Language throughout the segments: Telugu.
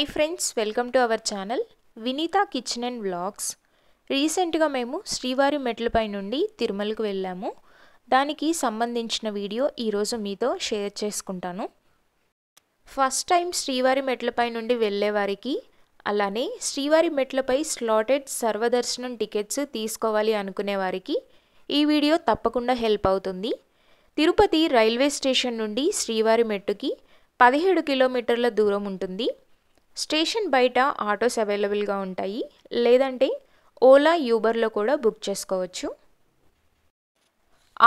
Hi friends, welcome to our channel Vineeta kitchen and vlogs. రీసెంట్గా మేము శ్రీవారి మెట్లపై నుండి తిరుమలకు వెళ్ళాము. దానికి సంబంధించిన వీడియో ఈరోజు మీతో షేర్ చేసుకుంటాను. ఫస్ట్ టైం శ్రీవారి మెట్లపై నుండి వెళ్ళేవారికి, అలానే శ్రీవారి మెట్లపై స్లాటెడ్ సర్వదర్శనం టికెట్స్ తీసుకోవాలి అనుకునే వారికి ఈ వీడియో తప్పకుండా హెల్ప్ అవుతుంది. తిరుపతి రైల్వే స్టేషన్ నుండి శ్రీవారి మెట్టుకి 17 కిలోమీటర్ల దూరం ఉంటుంది. స్టేషన్ బయట ఆటోస్ అవైలబుల్గా ఉంటాయి, లేదంటే ఓలా యూబర్లో కూడా బుక్ చేసుకోవచ్చు.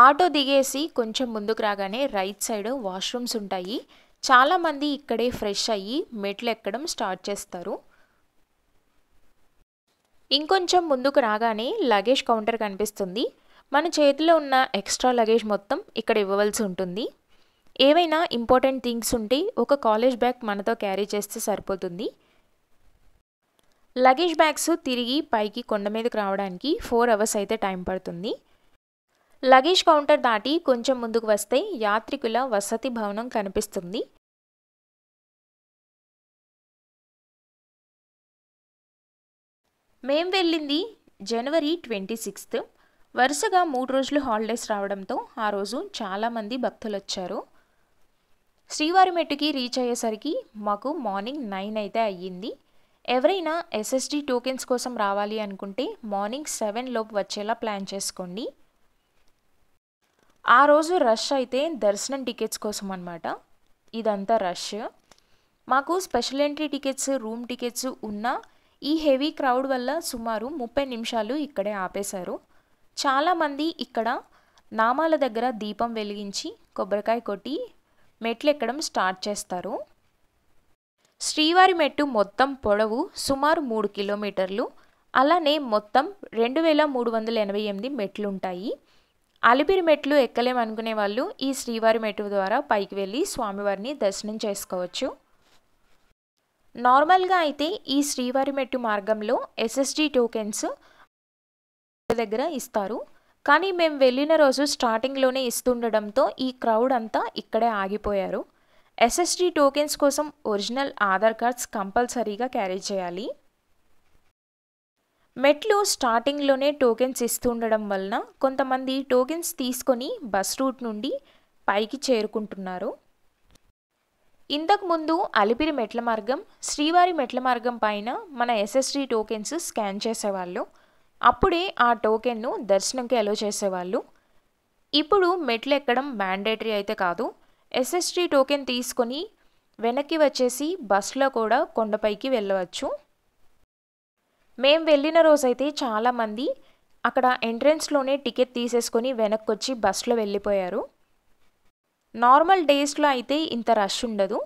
ఆటో దిగేసి కొంచెం ముందుకు రాగానే రైట్ సైడ్ వాష్రూమ్స్ ఉంటాయి. చాలామంది ఇక్కడే ఫ్రెష్ అయ్యి మెట్లు ఎక్కడం స్టార్ట్ చేస్తారు. ఇంకొంచెం ముందుకు రాగానే లగేజ్ కౌంటర్ కనిపిస్తుంది. మన చేతిలో ఉన్న ఎక్స్ట్రా లగేజ్ మొత్తం ఇక్కడ ఇవ్వవలసి ఉంటుంది. ఏవైనా ఇంపార్టెంట్ థింగ్స్ ఉంటే ఒక కాలేజ్ బ్యాగ్ మనతో క్యారీ చేస్తే సరిపోతుంది. లగేజ్ బ్యాగ్స్ తిరిగి పైకి కొండ మీదకి రావడానికి 4 అవర్స్ అయితే టైం పడుతుంది. లగేజ్ కౌంటర్ దాటి కొంచెం ముందుకు వస్తే యాత్రికుల వసతి భవనం కనిపిస్తుంది. మేం వెళ్ళింది జనవరి 26. వరుసగా 3 రోజులు హాలిడేస్ రావడంతో ఆ రోజు చాలామంది భక్తులు వచ్చారు. శ్రీవారి మెట్టుకి రీచ్ అయ్యేసరికి మాకు మార్నింగ్ 9 అయితే అయ్యింది. ఎవరైనా ఎస్ఎస్డి టోకెన్స్ కోసం రావాలి అనుకుంటే మార్నింగ్ 7 లోపు వచ్చేలా ప్లాన్ చేసుకోండి. ఆ రోజు రష్ అయితే దర్శనం టికెట్స్ కోసం అన్నమాట. ఇదంతా రష్. మాకు special entry tickets, room tickets ఉన్న ఈ హెవీ క్రౌడ్ వల్ల సుమారు 30 నిమిషాలు ఇక్కడే ఆపేశారు. చాలామంది ఇక్కడ నామాల దగ్గర దీపం వెలిగించి కొబ్బరికాయ కొట్టి మెట్లు ఎక్కడం స్టార్ట్ చేస్తారు. శ్రీవారి మెట్టు మొత్తం పొడవు సుమారు 3 కిలోమీటర్లు. అలానే మొత్తం 2388 మెట్లు ఉంటాయి. అలిపిరి మెట్లు ఎక్కలేమనుకునే వాళ్ళు ఈ శ్రీవారి మెట్టు ద్వారా పైకి వెళ్ళి స్వామివారిని దర్శనం చేసుకోవచ్చు. నార్మల్గా అయితే ఈ శ్రీవారి మెట్టు మార్గంలో ఎస్ఎస్డి టోకెన్స్ దగ్గర ఇస్తారు. కానీ మేము వెళ్ళిన రోజు స్టార్టింగ్లోనే ఇస్తుండడంతో ఈ క్రౌడ్ అంతా ఇక్కడే ఆగిపోయారు. ఎస్ఎస్డి టోకెన్స్ కోసం ఒరిజినల్ ఆధార్ కార్డ్స్ కంపల్సరీగా క్యారీ చేయాలి. మెట్లు స్టార్టింగ్లోనే టోకెన్స్ ఇస్తుండడం వలన కొంతమంది టోకెన్స్ తీసుకొని బస్ రూట్ నుండి పైకి చేరుకుంటున్నారు. ఇంతకుముందు అలిపిరి మెట్ల మార్గం, శ్రీవారి మెట్ల మార్గం పైన మన ఎస్ఎస్డి టోకెన్స్ స్కాన్ చేసేవాళ్ళు. అప్పుడే ఆ టోకెన్ను దర్శనంకి అలో చేసేవాళ్ళు. ఇప్పుడు మెట్లు ఎక్కడం మ్యాండేటరీ అయితే కాదు. ఎస్ఎస్డి టోకెన్ తీసుకొని వెనక్కి వచ్చేసి బస్లో కూడా కొండపైకి వెళ్ళవచ్చు. మేం వెళ్ళిన రోజైతే చాలామంది అక్కడ ఎంట్రన్స్లోనే టికెట్ తీసేసుకొని వెనక్కి వచ్చి బస్లో వెళ్ళిపోయారు. నార్మల్ డేస్లో అయితే ఇంత రష్ ఉండదు.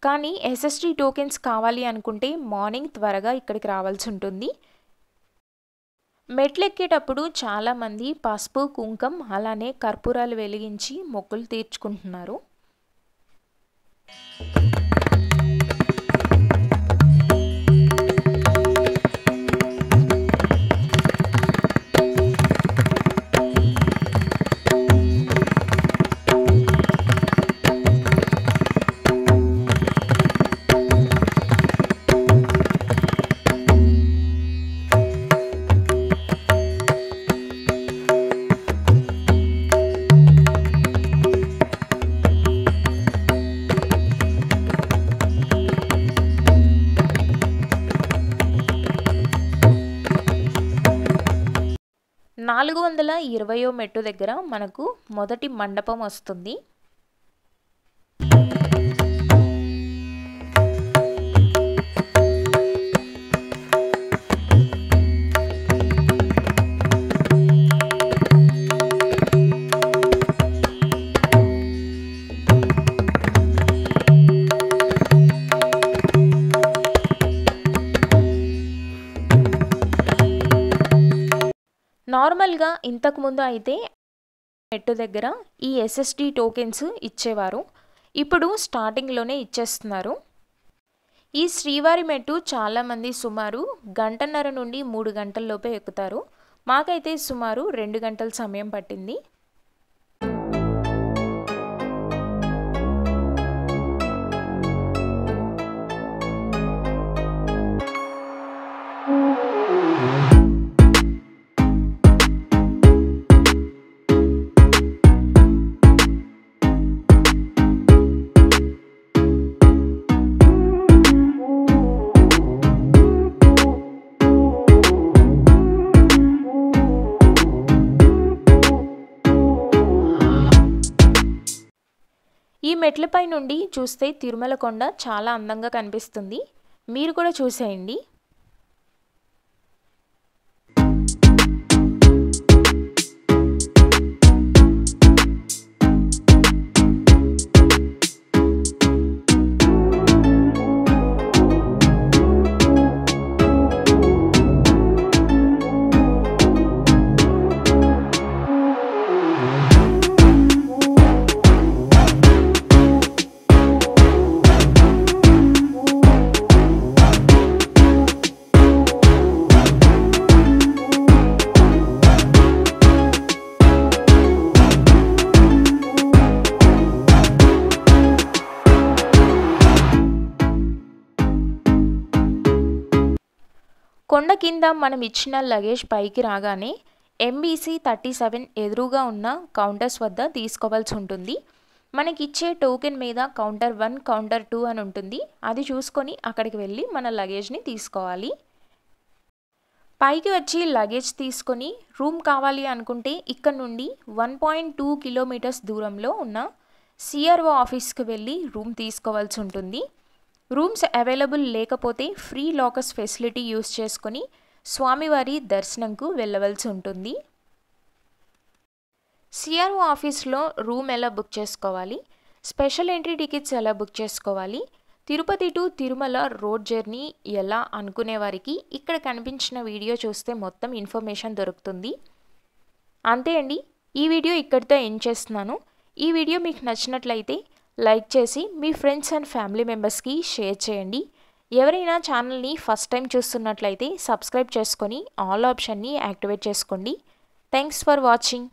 కానీ ఎస్ఎస్డి టోకెన్స్ కావాలి అనుకుంటే మార్నింగ్ త్వరగా ఇక్కడికి రావాల్సి ఉంటుంది. మెట్లెక్కేటప్పుడు చాలామంది పసుపు, కుంకం అలానే కర్పూరాలు వెలిగించి మొక్కులు తీర్చుకుంటున్నారు. నాలుగు 420వ మెట్టు దగ్గర మనకు మొదటి మండపం వస్తుంది. నార్మల్గా ఇంతకుముందు అయితే మెట్టు దగ్గర ఈ ఎస్ఎస్డి టోకెన్స్ ఇచ్చేవారు. ఇప్పుడు స్టార్టింగ్లోనే ఇచ్చేస్తున్నారు. ఈ శ్రీవారి మెట్టు చాలామంది సుమారు 1.5 నుండి 3 గంటల లోపే ఎక్కుతారు. మాకైతే సుమారు 2 గంటల సమయం పట్టింది. ఈ మెట్లపై నుండి చూస్తే తిరుమల కొండ చాలా అందంగా కనిపిస్తుంది. మీరు కూడా చూసేయండి. కొండ కింద మనం ఇచ్చిన లగేజ్ పైకి రాగానే MBC 37 ఎదురుగా ఉన్న కౌంటర్స్ వద్ద తీసుకోవాల్సి ఉంటుంది. మనకి ఇచ్చే టోకెన్ మీద కౌంటర్ 1, కౌంటర్ 2 అని ఉంటుంది. అది చూసుకొని అక్కడికి వెళ్ళి మన లగేజ్ని తీసుకోవాలి. పైకి వచ్చి లగేజ్ తీసుకొని రూమ్ కావాలి అనుకుంటే ఇక్కడ నుండి 1.2 కిలోమీటర్స్ దూరంలో ఉన్న CRO ఆఫీస్కి వెళ్ళి రూమ్ తీసుకోవాల్సి ఉంటుంది. రూమ్స్ అవైలబుల్ లేకపోతే ఫ్రీ లాకర్స్ ఫెసిలిటీ యూస్ చేసుకొని స్వామివారి దర్శనంకు వెళ్ళవలసి ఉంటుంది. CRO ఆఫీస్లో రూమ్ ఎలా బుక్ చేసుకోవాలి, స్పెషల్ ఎంట్రీ టికెట్స్ ఎలా బుక్ చేసుకోవాలి, Tirupati to Tirumala road journey ఎలా అనుకునే వారికి ఇక్కడ కనిపించిన వీడియో చూస్తే మొత్తం ఇన్ఫర్మేషన్ దొరుకుతుంది. అంతే అండి, ఈ వీడియో ఇక్కడితో ఎండ్ చేస్తున్నాను. ఈ వీడియో మీకు నచ్చినట్లయితే లైక్ చేసి మీ ఫ్రెండ్స్ అండ్ ఫ్యామిలీ మెంబర్స్కి షేర్ చేయండి. ఎవరైనా ఛానల్ని ఫస్ట్ టైం చూస్తున్నట్లయితే సబ్స్క్రైబ్ చేసుకొని ఆల్ ఆప్షన్ని యాక్టివేట్ చేసుకోండి. Thanks for watching.